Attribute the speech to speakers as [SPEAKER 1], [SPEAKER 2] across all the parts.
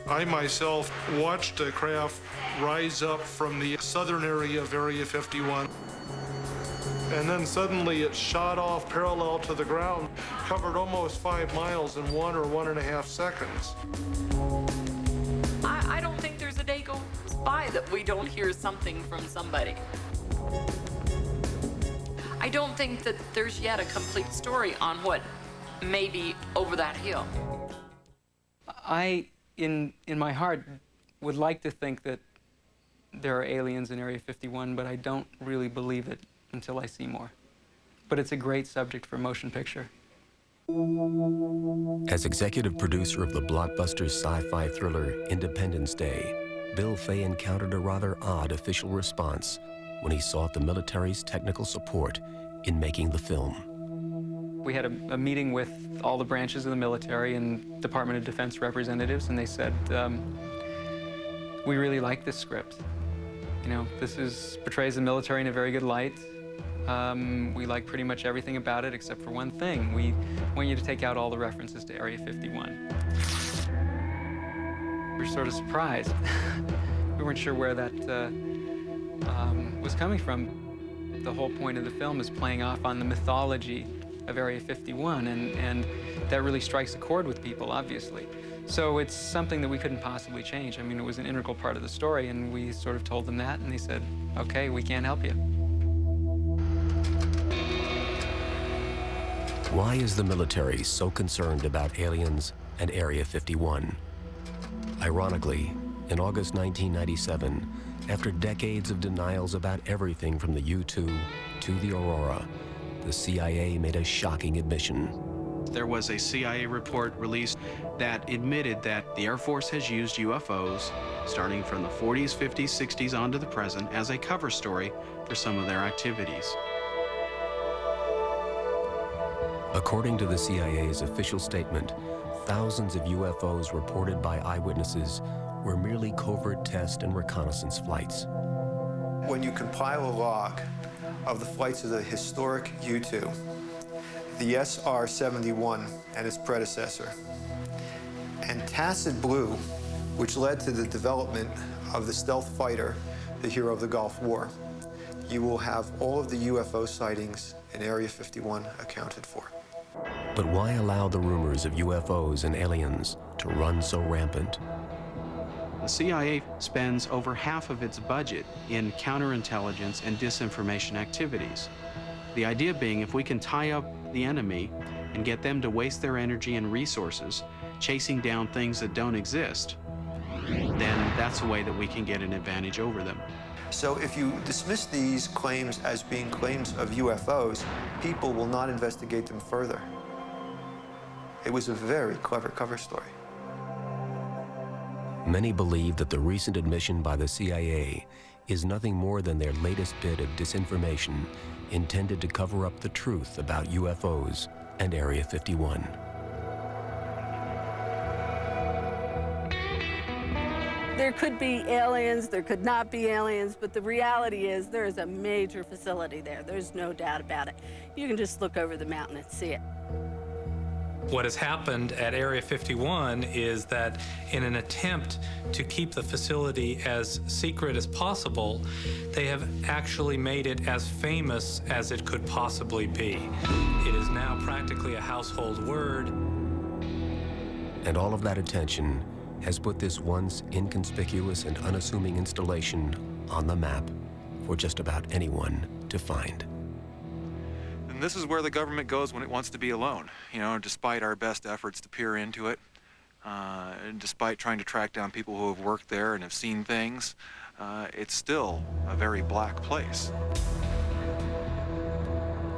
[SPEAKER 1] I myself watched a craft rise up from the southern area of Area 51. And then suddenly it shot off parallel to the ground, covered almost 5 miles in 1 or 1.5 seconds.
[SPEAKER 2] I don't think there's a day goes by that we don't hear something from somebody. I don't think that there's yet a complete story on what may be over that hill.
[SPEAKER 3] I, in my heart, would like to think that there are aliens in Area 51, but I don't really believe it until I see more. But it's a great subject for motion picture.
[SPEAKER 4] As executive producer of the blockbuster sci-fi thriller Independence Day, Bill Fay encountered a rather odd official response when he sought the military's technical support in making the film.
[SPEAKER 3] We had a meeting with all the branches of the military and Department of Defense representatives, and they said, we really like this script. You know, portrays the military in a very good light. We like pretty much everything about it except for one thing. We want you to take out all the references to Area 51. We were sort of surprised. We weren't sure where that was coming from. The whole point of the film is playing off on the mythology of Area 51, and that really strikes a chord with people, obviously. So it's something that we couldn't possibly change. I mean, it was an integral part of the story, and we sort of told them that, and they said, okay, we can't help you.
[SPEAKER 4] Why is the military so concerned about aliens and Area 51? Ironically, in August 1997, after decades of denials about everything from the U-2 to the Aurora, the CIA made a shocking admission.
[SPEAKER 5] There was a CIA report released that admitted that the Air Force has used UFOs starting from the 40s, 50s, 60s on to the present as a cover story for some of their activities.
[SPEAKER 4] According to the CIA's official statement, thousands of UFOs reported by eyewitnesses were merely covert test and reconnaissance flights.
[SPEAKER 6] When you compile a log of the flights of the historic U-2, the SR-71 and its predecessor, and Tacit Blue, which led to the development of the stealth fighter, the hero of the Gulf War, you will have all of the UFO sightings in Area 51 accounted for.
[SPEAKER 4] But why allow the rumors of UFOs and aliens to run so rampant?
[SPEAKER 5] The CIA spends over half of its budget in counterintelligence and disinformation activities. The idea being, if we can tie up the enemy and get them to waste their energy and resources chasing down things that don't exist, then that's a way that we can get an advantage over them.
[SPEAKER 6] So if you dismiss these claims as being claims of UFOs, people will not investigate them further. It was a very clever cover story.
[SPEAKER 4] Many believe that the recent admission by the CIA is nothing more than their latest bit of disinformation intended to cover up the truth about UFOs and Area 51.
[SPEAKER 7] There could be aliens, there could not be aliens, but the reality is there is a major facility there. There's no doubt about it. You can just look over the mountain and see it.
[SPEAKER 8] What has happened at Area 51 is that in an attempt to keep the facility as secret as possible, they have actually made it as famous as it could possibly be. It is now practically a household word.
[SPEAKER 4] And all of that attention has put this once inconspicuous and unassuming installation on the map for just about anyone to find.
[SPEAKER 9] And this is where the government goes when it wants to be alone. You know, despite our best efforts to peer into it, and despite trying to track down people who have worked there and have seen things, it's still a very black place.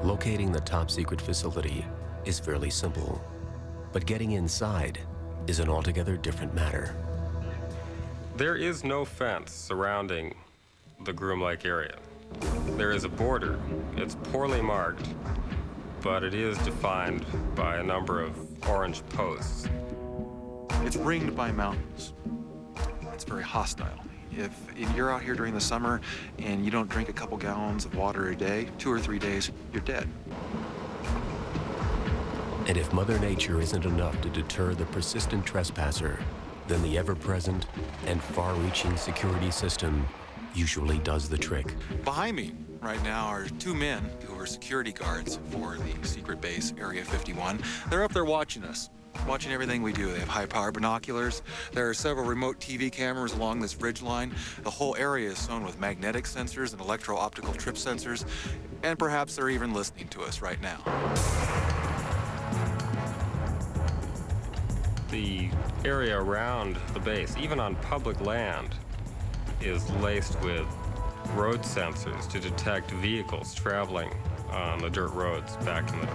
[SPEAKER 4] Locating the top-secret facility is fairly simple, but getting inside is an altogether different matter.
[SPEAKER 10] There is no fence surrounding the Groom Lake area. There is a border. It's poorly marked, but it is defined by a number of orange posts.
[SPEAKER 9] It's ringed by mountains. It's very hostile. If you're out here during the summer and you don't drink a couple gallons of water a day, 2 or 3 days, you're dead.
[SPEAKER 4] And if Mother Nature isn't enough to deter the persistent trespasser, then the ever-present and far-reaching security system usually does the trick.
[SPEAKER 9] Behind me right now are two men who are security guards for the secret base, Area 51. They're up there watching us, watching everything we do. They have high-powered binoculars. There are several remote TV cameras along this ridge line. The whole area is sewn with magnetic sensors and electro-optical trip sensors, and perhaps they're even listening to us right now.
[SPEAKER 10] The area around the base, even on public land, is laced with road sensors to detect vehicles traveling on the dirt roads back in the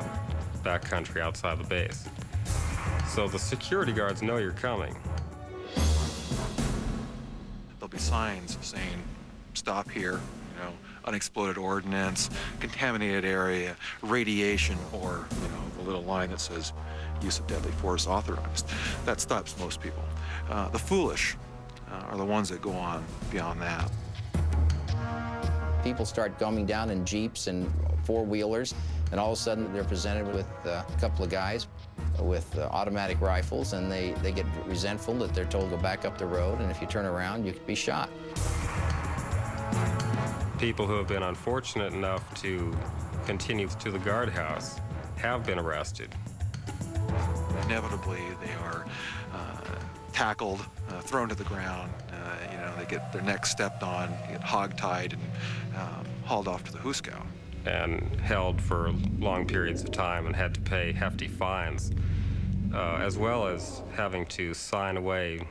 [SPEAKER 10] backcountry outside the base. So the security guards know you're coming.
[SPEAKER 9] There'll be signs saying, stop here, you know, unexploded ordnance, contaminated area, radiation, or, you know, the little line that says use of deadly force authorized. That stops most people. The foolish are the ones that go on beyond that.
[SPEAKER 11] People start coming down in Jeeps and four-wheelers, and all of a sudden they're presented with a couple of guys with automatic rifles, and they get resentful that they're told to go back up the road, and if you turn around, you could be shot.
[SPEAKER 10] People who have been unfortunate enough to continue to the guardhouse have been arrested.
[SPEAKER 9] Inevitably, they are tackled, thrown to the ground. You know, they get their necks stepped on, get hogtied, and hauled off to the hoosegow.
[SPEAKER 10] And held for long periods of time and had to pay hefty fines, as well as having to sign away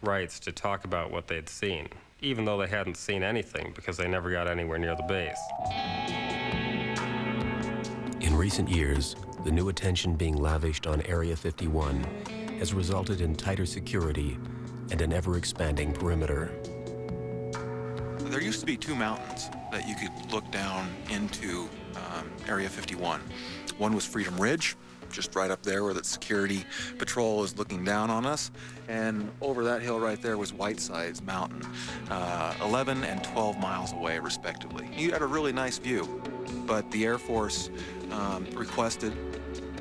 [SPEAKER 10] rights to talk about what they'd seen, even though they hadn't seen anything because they never got anywhere near the base.
[SPEAKER 4] In recent years, the new attention being lavished on Area 51 has resulted in tighter security and an ever-expanding perimeter.
[SPEAKER 9] There used to be two mountains that you could look down into Area 51. One was Freedom Ridge, just right up there where the security patrol is looking down on us. And over that hill right there was Whitesides Mountain, 11 and 12 miles away, respectively. You had a really nice view, but the Air Force requested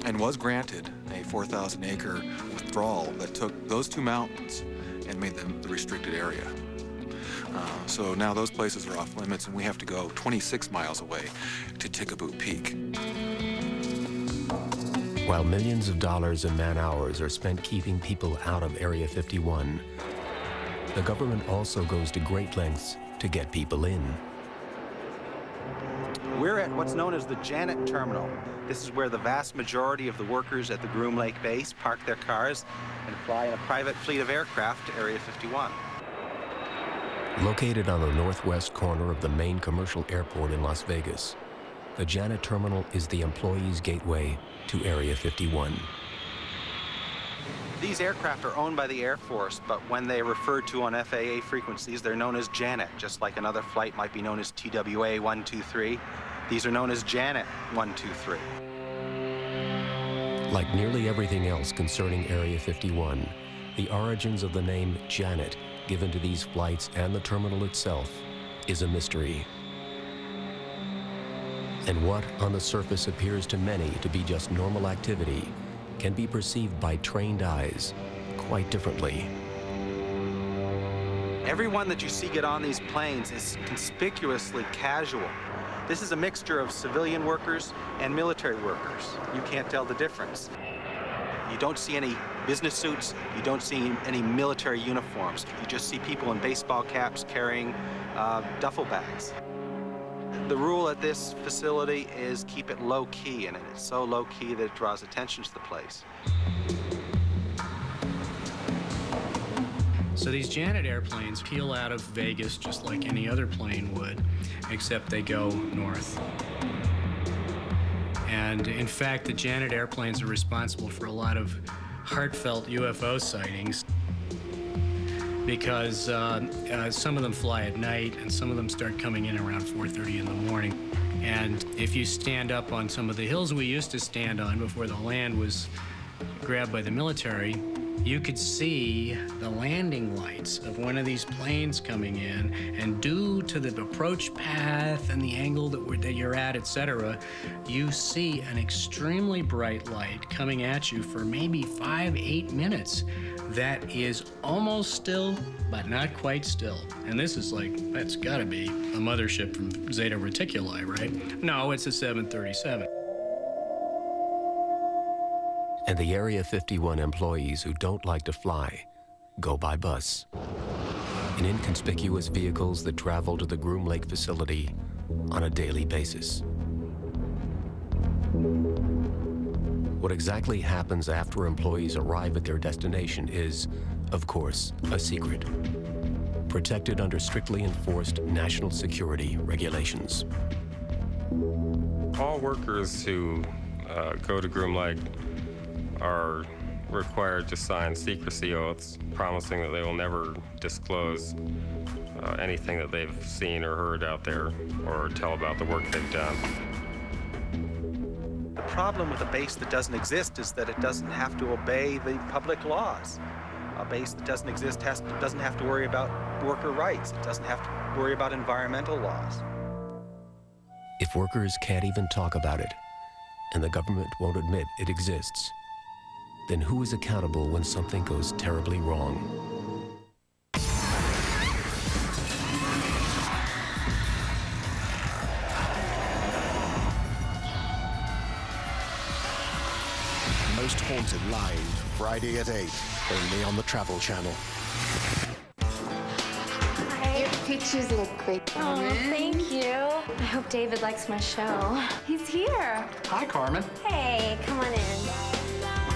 [SPEAKER 9] and was granted a 4,000-acre withdrawal that took those two mountains and made them the restricted area. So now those places are off limits, and we have to go 26 miles away to Tickaboo Peak.
[SPEAKER 4] While millions of dollars and man-hours are spent keeping people out of Area 51, the government also goes to great lengths to get people in.
[SPEAKER 12] We're at what's known as the Janet Terminal. This is where the vast majority of the workers at the Groom Lake base park their cars and fly in a private fleet of aircraft to Area 51.
[SPEAKER 4] Located on the northwest corner of the main commercial airport in Las Vegas, the Janet Terminal is the employees' gateway to Area 51.
[SPEAKER 12] These aircraft are owned by the Air Force, but when they are referred to on FAA frequencies, they're known as Janet, just like another flight might be known as TWA 123. These are known as Janet 123.
[SPEAKER 4] Like nearly everything else concerning Area 51, the origins of the name Janet given to these flights and the terminal itself is a mystery. And what on the surface appears to many to be just normal activity can be perceived by trained eyes quite differently.
[SPEAKER 12] Everyone that you see get on these planes is conspicuously casual. This is a mixture of civilian workers and military workers. You can't tell the difference. You don't see any business suits, you don't see any military uniforms. You just see people in baseball caps carrying duffel bags. The rule at this facility is keep it low-key, and it's so low-key that it draws attention to the place.
[SPEAKER 13] So these Janet airplanes peel out of Vegas just like any other plane would, except they go north. And in fact, the Janet airplanes are responsible for a lot of heartfelt UFO sightings because some of them fly at night and some of them start coming in around 4:30 in the morning. And if you stand up on some of the hills we used to stand on before the land was grabbed by the military, You could see the landing lights of one of these planes coming in, and due to the approach path and the angle that you're at, etc., you see an extremely bright light coming at you for maybe 5-8 minutes. That is almost still, but not quite still. And this is like, that's gotta be a mothership from Zeta Reticuli, right? No, it's a 737.
[SPEAKER 4] And the Area 51 employees who don't like to fly go by bus, in inconspicuous vehicles that travel to the Groom Lake facility on a daily basis. What exactly happens after employees arrive at their destination is, of course, a secret, protected under strictly enforced national security regulations.
[SPEAKER 10] All workers who go to Groom Lake are required to sign secrecy oaths, promising that they will never disclose anything that they've seen or heard out there, or tell about the work they've done.
[SPEAKER 12] The problem with a base that doesn't exist is that it doesn't have to obey the public laws. A base that doesn't exist doesn't have to worry about worker rights. It doesn't have to worry about environmental laws.
[SPEAKER 4] If workers can't even talk about it, and the government won't admit it exists, then who is accountable when something goes terribly wrong?
[SPEAKER 14] Most Haunted live, Friday at 8, only on the Travel Channel.
[SPEAKER 15] Your pictures look great.
[SPEAKER 16] Oh, thank you. I hope David likes my show. He's here.
[SPEAKER 5] Hi, Carmen.
[SPEAKER 16] Hey, come on in.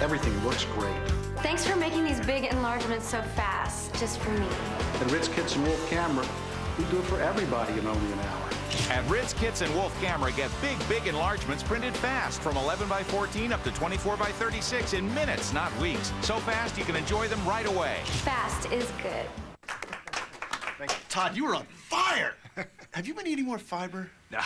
[SPEAKER 5] Everything looks great.
[SPEAKER 16] Thanks for making these big enlargements so fast, just for me.
[SPEAKER 5] At Ritz Kits and Wolf Camera, we do it for everybody in only an hour.
[SPEAKER 17] At Ritz Kits and Wolf Camera, get big enlargements printed fast, from 11 by 14 up to 24 by 36 in minutes, not weeks. So fast you can enjoy them right away.
[SPEAKER 16] Fast is good.
[SPEAKER 14] Todd, you were on fire! Have you been eating more fiber?
[SPEAKER 18] Nah,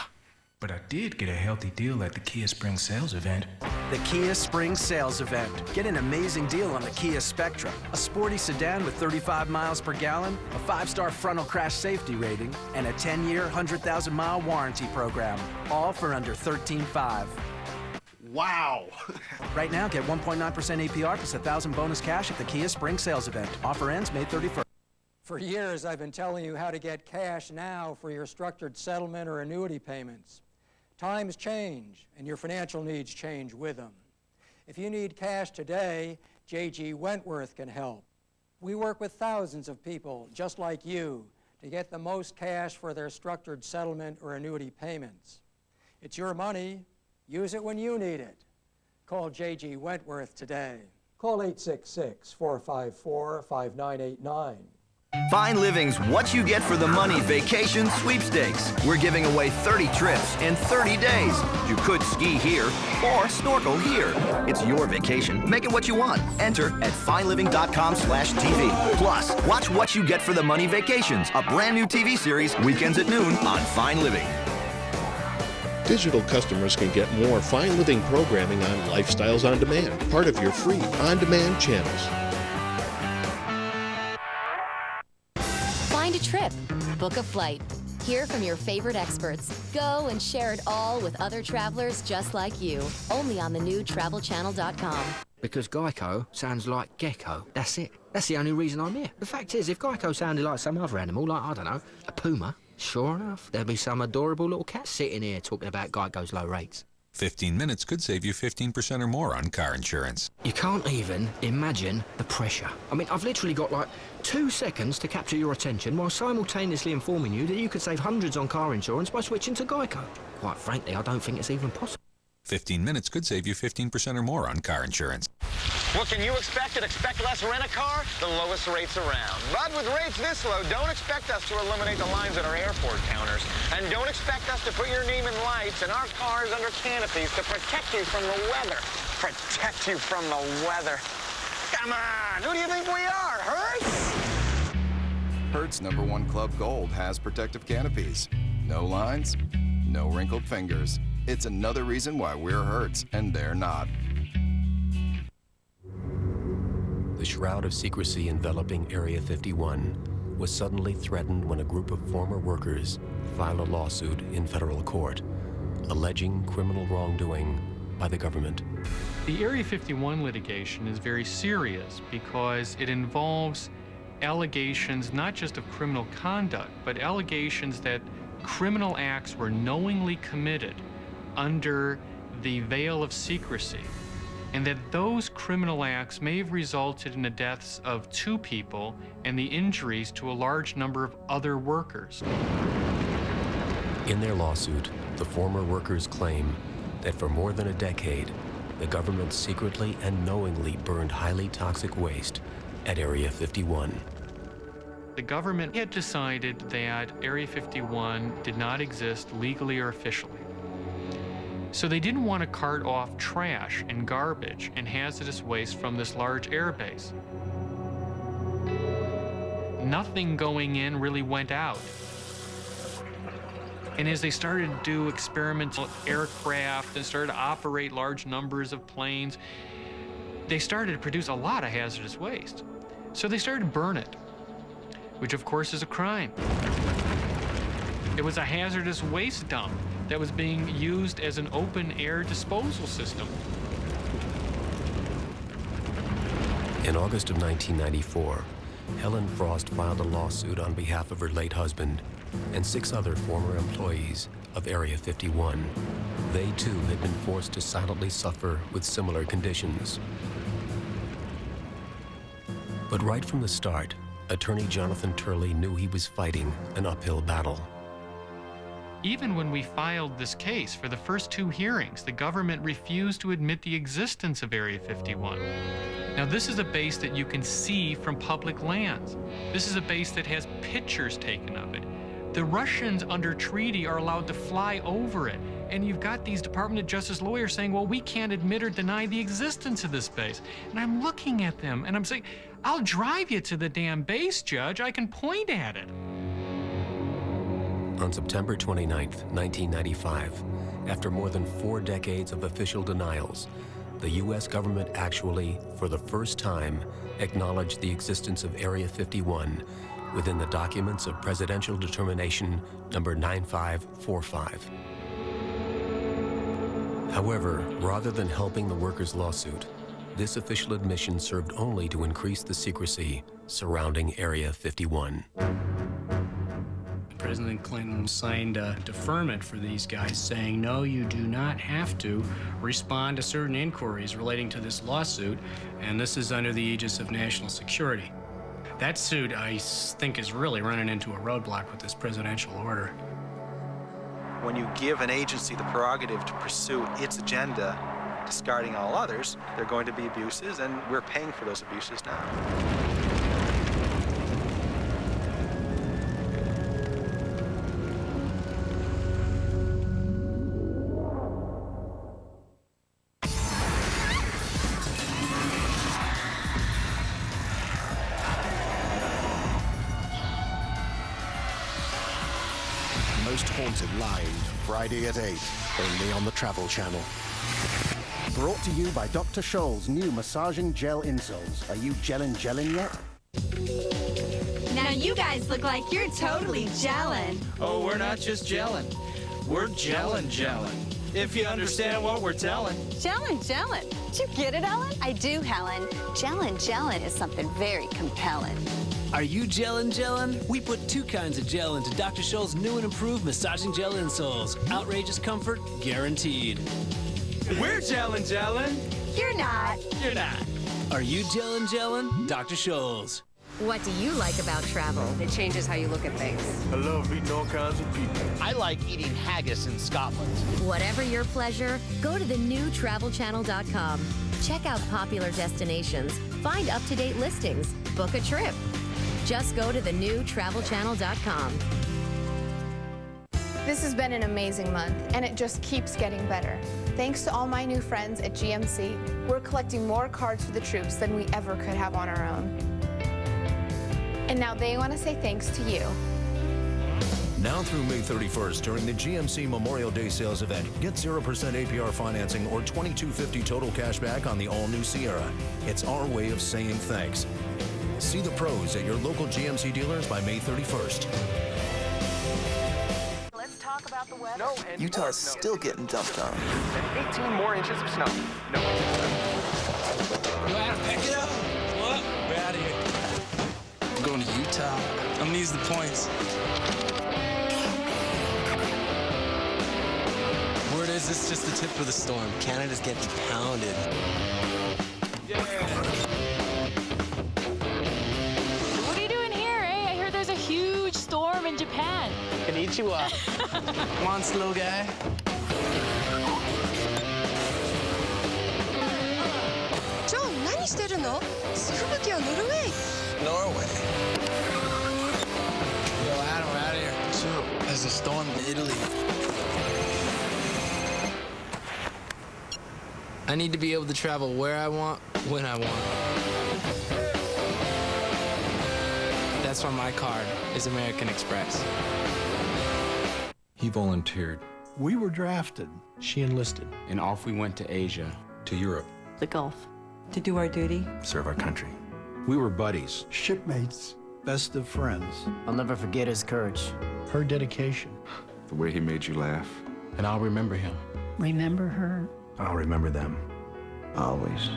[SPEAKER 18] but I did get a healthy deal at the Kia Spring Sales event.
[SPEAKER 19] The Kia Spring Sales event. Get an amazing deal on the Kia Spectra, a sporty sedan with 35 miles per gallon, a 5-star frontal crash safety rating, and a 10-year, 100,000-mile warranty program, all for under $13,500.
[SPEAKER 14] Wow!
[SPEAKER 19] Right now, get 1.9% APR plus $1,000 bonus cash at the Kia Spring Sales event. Offer ends May 31st.
[SPEAKER 20] For years, I've been telling you how to get cash now for your structured settlement or annuity payments. Times change, and your financial needs change with them. If you need cash today, J.G. Wentworth can help. We work with thousands of people just like you to get the most cash for their structured settlement or annuity payments. It's your money. Use it when you need it. Call J.G. Wentworth today. Call 866-454-5989.
[SPEAKER 21] Fine Living's What You Get for the Money Vacation Sweepstakes. We're giving away 30 trips in 30 days. You could ski here or snorkel here. It's your vacation. Make it what you want. Enter at fineliving.com/TV. Plus, watch What You Get for the Money Vacations, a brand new TV series, weekends at noon on Fine Living.
[SPEAKER 22] Digital customers can get more Fine Living programming on Lifestyles on Demand, part of your free on-demand channels.
[SPEAKER 23] Find a trip, book a flight, hear from your favorite experts, go and share it all with other travelers just like you, only on the new travelchannel.com.
[SPEAKER 24] Because Geico sounds like gecko. That's it. That's the only reason I'm here. The fact is, if Geico sounded like some other animal, like, I don't know, a puma, sure enough, there'd be some adorable little cat sitting here talking about Geico's low rates.
[SPEAKER 25] 15 minutes could save you 15% or more on car insurance.
[SPEAKER 24] You can't even imagine the pressure. I mean, I've literally got like 2 seconds to capture your attention while simultaneously informing you that you could save hundreds on car insurance by switching to Geico. Quite frankly, I don't think it's even possible.
[SPEAKER 25] 15 minutes could save you 15% or more on car insurance.
[SPEAKER 26] What can you expect at Expect Less Rent-A-Car? The lowest rates around. But with rates this low, don't expect us to eliminate the lines at our airport counters. And don't expect us to put your name in lights and our cars under canopies to protect you from the weather. Protect you from the weather. Come on, who do you think we are, Hertz?
[SPEAKER 27] Hertz #1 Club Gold has protective canopies. No lines, no wrinkled fingers. It's another reason why we're Hertz and they're not.
[SPEAKER 4] The The shroud of secrecy enveloping Area 51 was suddenly threatened when a group of former workers filed a lawsuit in federal court, alleging criminal wrongdoing by the government.
[SPEAKER 1] The Area 51 litigation is very serious because it involves allegations not just of criminal conduct, but allegations that criminal acts were knowingly committed under the veil of secrecy, and that those criminal acts may have resulted in the deaths of 2 people and the injuries to a large number of other workers.
[SPEAKER 4] In their lawsuit, the former workers claim that for more than a decade, the government secretly and knowingly burned highly toxic waste at Area 51.
[SPEAKER 1] The government had decided that Area 51 did not exist legally or officially. So they didn't want to cart off trash and garbage and hazardous waste from this large airbase. Nothing going in really went out. And as they started to do experimental aircraft and started to operate large numbers of planes, they started to produce a lot of hazardous waste. So they started to burn it, which of course is a crime. It was a hazardous waste dump that was being used as an open-air disposal system.
[SPEAKER 4] In August of 1994, Helen Frost filed a lawsuit on behalf of her late husband and 6 other former employees of Area 51. They too had been forced to silently suffer with similar conditions. But right from the start, attorney Jonathan Turley knew he was fighting an uphill battle.
[SPEAKER 1] Even when we filed this case for the first 2 hearings, the government refused to admit the existence of Area 51. Now, this is a base that you can see from public lands. This is a base that has pictures taken of it. The Russians, under treaty, are allowed to fly over it. And you've got these Department of Justice lawyers saying, well, we can't admit or deny the existence of this base. And I'm looking at them, and I'm saying, I'll drive you to the damn base, Judge. I can point at it.
[SPEAKER 4] On September 29th, 1995, after more than 4 decades of official denials, the U.S. government actually, for the first time, acknowledged the existence of Area 51 within the documents of Presidential Determination number 9545. However, rather than helping the workers' lawsuit, this official admission served only to increase the secrecy surrounding Area 51.
[SPEAKER 13] President Clinton signed a deferment for these guys saying, no, you do not have to respond to certain inquiries relating to this lawsuit, and this is under the aegis of national security. That suit, I think, is really running into a roadblock with this presidential order.
[SPEAKER 12] When you give an agency the prerogative to pursue its agenda, discarding all others, there are going to be abuses, and we're paying for those abuses now.
[SPEAKER 14] Most Haunted Live, Friday at 8, only on the Travel Channel. Brought to you by Dr. Scholl's new massaging gel insoles. Are you gelling yet?
[SPEAKER 2] Now you guys look like you're totally gelling.
[SPEAKER 3] Oh, we're not just gelling. We're gelling. If you understand what we're telling.
[SPEAKER 2] Gelling. Did you get it, Ellen?
[SPEAKER 15] I do, Helen. Gelling is something very compelling.
[SPEAKER 6] Are you gelling? We put 2 kinds of gel into Dr. Scholl's new and improved massaging gel insoles. Outrageous comfort, guaranteed.
[SPEAKER 3] We're gelling.
[SPEAKER 2] You're not.
[SPEAKER 3] You're not.
[SPEAKER 6] Are you gelling? Dr. Scholl's.
[SPEAKER 23] What do you like about travel?
[SPEAKER 7] It changes how you look at things.
[SPEAKER 8] I love meeting all kinds of people.
[SPEAKER 11] I like eating haggis in Scotland.
[SPEAKER 23] Whatever your pleasure, go to thenewtravelchannel.com. Check out popular destinations, find up-to-date listings, book a trip. Just go to thenewtravelchannel.com.
[SPEAKER 28] This has been an amazing month, and it just keeps getting better. Thanks to all my new friends at GMC, we're collecting more cards for the troops than we ever could have on our own. And now they want to say thanks to you.
[SPEAKER 5] Now through May 31st, during the GMC Memorial Day sales event, get 0% APR financing or $22.50 total cash back on the all-new Sierra. It's our way of saying thanks. See the pros at your local GMC dealers by May 31st.
[SPEAKER 7] Let's talk about the weather.
[SPEAKER 9] Utah's still getting dumped on.
[SPEAKER 26] 18 more inches of snow. No inches of snow.
[SPEAKER 3] Go out and pick it up. What? We're out of here. I'm going to Utah. I'm gonna use the points. Word is this is just the tip of the storm. Canada's getting pounded.
[SPEAKER 10] What are you doing here, eh? I hear there's a huge storm in Japan.
[SPEAKER 3] Konnichiwa. Come on, slow guy.
[SPEAKER 7] John, 何してるの？吹雪はノルウェー。
[SPEAKER 3] Norway. Yo, Adam, we're out of here. So, there's a storm in Italy. I need to be able to travel where I want, when I want. That's why my card is American Express.
[SPEAKER 25] He volunteered.
[SPEAKER 13] We were drafted. She enlisted.
[SPEAKER 16] And off we went to Asia.
[SPEAKER 25] To Europe.
[SPEAKER 10] The Gulf.
[SPEAKER 7] To do our duty.
[SPEAKER 16] Serve our country.
[SPEAKER 25] We were buddies.
[SPEAKER 13] Shipmates. Best of friends.
[SPEAKER 17] I'll never forget his courage.
[SPEAKER 13] Her dedication.
[SPEAKER 25] The way he made you laugh.
[SPEAKER 16] And I'll remember him.
[SPEAKER 7] Remember her.
[SPEAKER 16] I'll remember them. Always.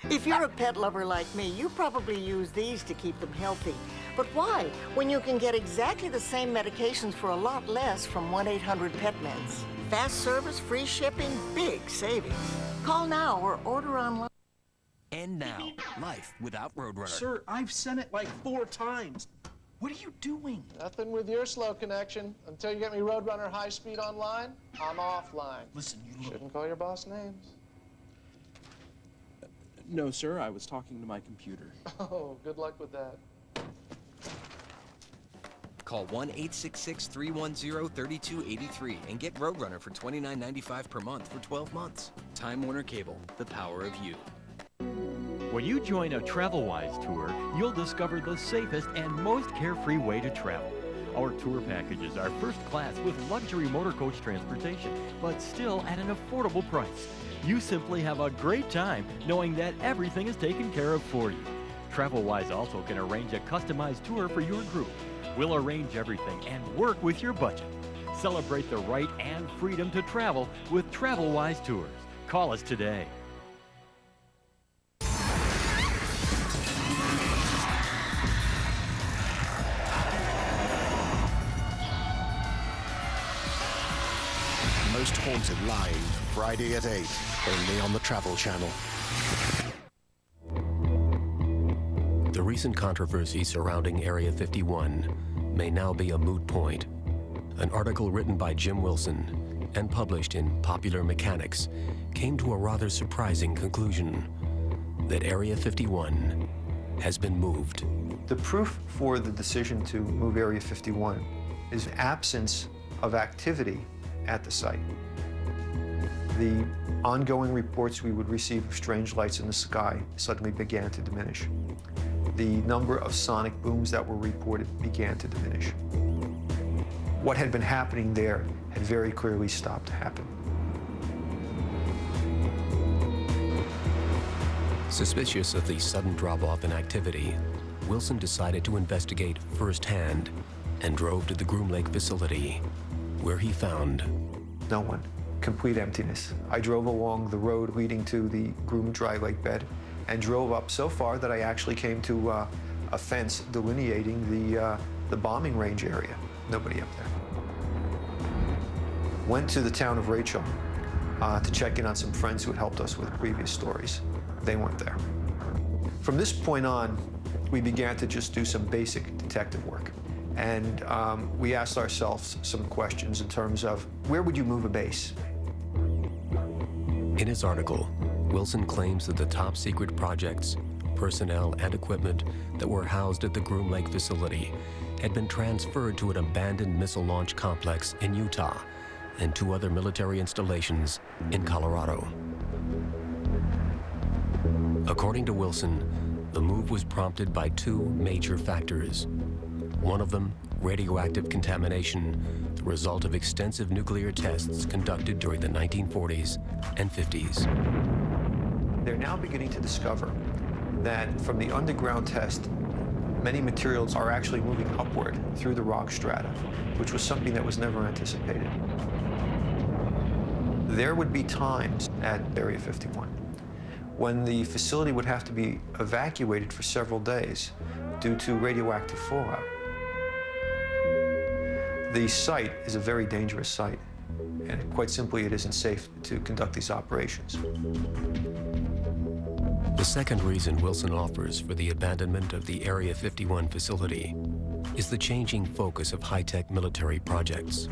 [SPEAKER 7] If you're a pet lover like me, you probably use these to keep them healthy. But why, when you can get exactly the same medications for a lot less from 1-800-PET-MEDS? Fast service, free shipping, big savings. Call now or order online.
[SPEAKER 4] And now, life without Roadrunner.
[SPEAKER 18] Sir, I've sent it like 4 times. What are you doing?
[SPEAKER 19] Nothing with your slow connection. Until you get me Roadrunner high speed online, I'm offline.
[SPEAKER 18] Listen, you
[SPEAKER 19] shouldn't call your boss names.
[SPEAKER 18] No, sir, I was talking to my computer.
[SPEAKER 19] Oh, good luck with that.
[SPEAKER 4] Call 1-866-310-3283 and get Roadrunner for $29.95 per month for 12 months. Time Warner Cable, the power of you.
[SPEAKER 29] When you join a TravelWise tour, you'll discover the safest and most carefree way to travel. Our tour packages are first class with luxury motor coach transportation, but still at an affordable price. You simply have a great time knowing that everything is taken care of for you. TravelWise also can arrange a customized tour for your group. We'll arrange everything and work with your budget. Celebrate the right and freedom to travel with TravelWise Tours. Call us today.
[SPEAKER 14] Most Haunted live, Friday at 8, only on the Travel Channel.
[SPEAKER 4] The recent controversy surrounding Area 51 may now be a moot point. An article written by Jim Wilson and published in Popular Mechanics came to a rather surprising conclusion that Area 51 has been moved.
[SPEAKER 30] The proof for the decision to move Area 51 is absence of activity at the site. The ongoing reports we would receive of strange lights in the sky suddenly began to diminish. The number of sonic booms that were reported began to diminish. What had been happening there had very clearly stopped happening.
[SPEAKER 4] Suspicious of the sudden drop-off in activity, Wilson decided to investigate firsthand and drove to the Groom Lake facility, where he found
[SPEAKER 30] no one. Complete emptiness. I drove along the road leading to the Groom Dry Lake bed and drove up so far that I actually came to a fence delineating the bombing range area. Nobody up there. Went to the town of Rachel to check in on some friends who had helped us with previous stories. They weren't there. From this point on, we began to just do some basic detective work. And we asked ourselves some questions in terms of, where would you move a base?
[SPEAKER 4] In his article, Wilson claims that the top secret projects, personnel, and equipment that were housed at the Groom Lake facility had been transferred to an abandoned missile launch complex in Utah and 2 other military installations in Colorado. According to Wilson, the move was prompted by two major factors. One of them, radioactive contamination, the result of extensive nuclear tests conducted during the 1940s and 50s.
[SPEAKER 30] They're now beginning to discover that from the underground test, many materials are actually moving upward through the rock strata, which was something that was never anticipated. There would be times at Area 51 when the facility would have to be evacuated for several days due to radioactive fallout. The site is a very dangerous site, and quite simply, it isn't safe to conduct these operations.
[SPEAKER 4] The second reason Wilson offers for the abandonment of the Area 51 facility is the changing focus of high-tech military projects.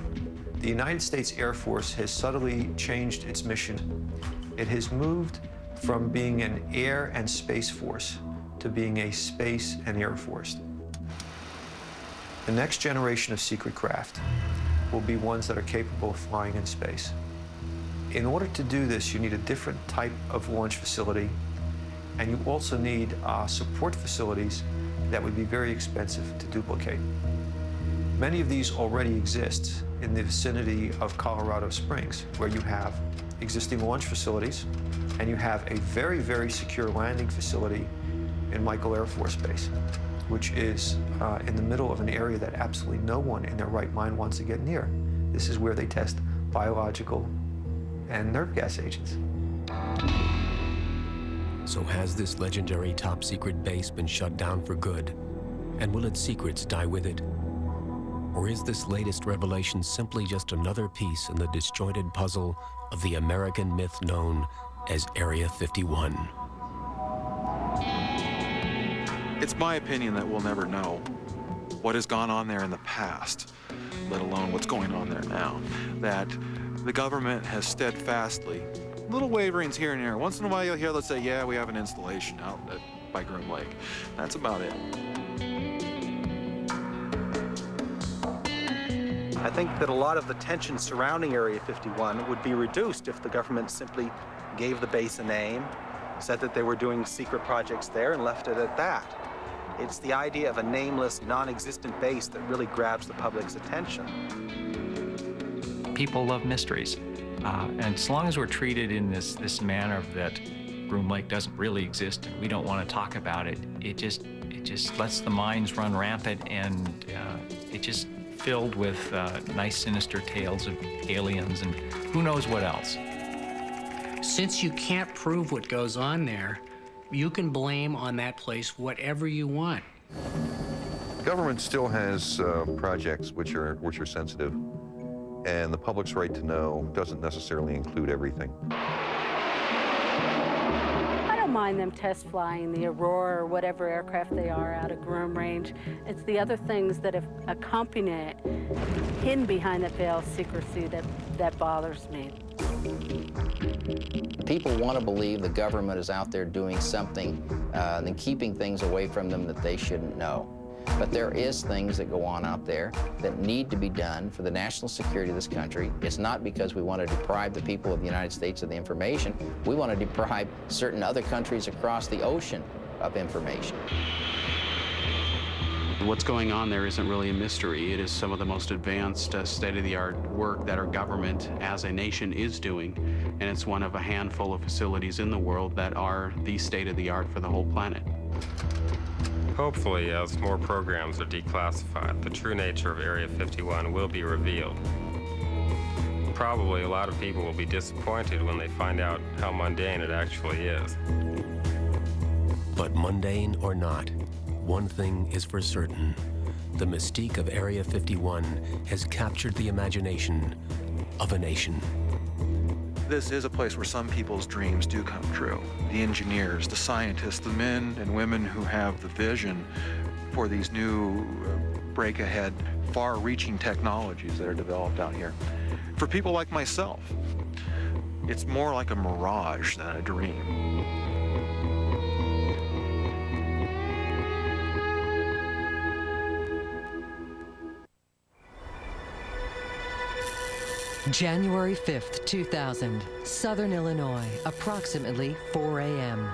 [SPEAKER 30] The United States Air Force has subtly changed its mission. It has moved from being an air and space force to being a space and air force. The next generation of secret craft will be ones that are capable of flying in space. In order to do this, you need a different type of launch facility, and you also need support facilities that would be very expensive to duplicate. Many of these already exist in the vicinity of Colorado Springs, where you have existing launch facilities, and you have a very, very secure landing facility in Michael Air Force Base, which is in the middle of an area that absolutely no one in their right mind wants to get near. This is where they test biological and nerve gas agents.
[SPEAKER 4] So has this legendary top-secret base been shut down for good? And will its secrets die with it? Or is this latest revelation simply just another piece in the disjointed puzzle of the American myth known as Area 51?
[SPEAKER 1] It's my opinion that we'll never know what has gone on there in the past, let alone what's going on there now. That the government has steadfastly, little waverings here and there. Once in a while you'll hear, let's say, yeah, we have an installation out by Groom Lake. That's about it.
[SPEAKER 18] I think that a lot of the tension surrounding Area 51 would be reduced if the government simply gave the base a name, said that they were doing secret projects there, and left it at that. It's the idea of a nameless, non-existent base that really grabs the public's attention.
[SPEAKER 2] People love mysteries. And as long as we're treated in this manner that Groom Lake doesn't really exist and we don't want to talk about it, it just lets the minds run rampant, and it just filled with nice sinister tales of aliens and who knows what else.
[SPEAKER 13] Since you can't prove what goes on there, you can blame on that place whatever you want.
[SPEAKER 12] Government still has projects which are sensitive, and the public's right to know doesn't necessarily include everything.
[SPEAKER 15] I don't mind them test flying the Aurora or whatever aircraft they are out of Groom Range. It's the other things that have accompanied it, hidden behind that veil of secrecy, that bothers me.
[SPEAKER 17] People want to believe the government is out there doing something and keeping things away from them that they shouldn't know. But there is things that go on out there that need to be done for the national security of this country. It's not because we want to deprive the people of the United States of the information. We want to deprive certain other countries across the ocean of information.
[SPEAKER 20] What's going on there isn't really a mystery. It is some of the most advanced, state-of-the-art work that our government as a nation is doing, and it's one of a handful of facilities in the world that are the state-of-the-art for the whole planet.
[SPEAKER 21] Hopefully, as more programs are declassified, the true nature of Area 51 will be revealed. Probably a lot of people will be disappointed when they find out how mundane it actually is.
[SPEAKER 4] But mundane or not, one thing is for certain. The mystique of Area 51 has captured the imagination of a nation.
[SPEAKER 1] This is a place where some people's dreams do come true. The engineers, the scientists, the men and women who have the vision for these new break-ahead, far-reaching technologies that are developed out here. For people like myself, it's more like a mirage than a dream.
[SPEAKER 21] January 5th, 2000, Southern Illinois, approximately 4 a.m.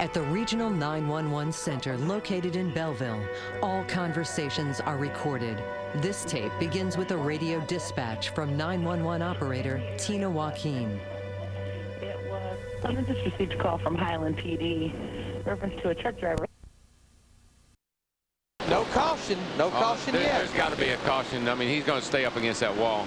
[SPEAKER 5] At the Regional 911 Center located in Belleville, all conversations are recorded. This tape begins with a radio dispatch from 911 operator Tina Joaquin.
[SPEAKER 6] I just received a call from Highland PD, reference to a truck driver.
[SPEAKER 8] No caution. No caution yet.
[SPEAKER 9] There's got to be a caution. I mean, he's going to stay up against that wall.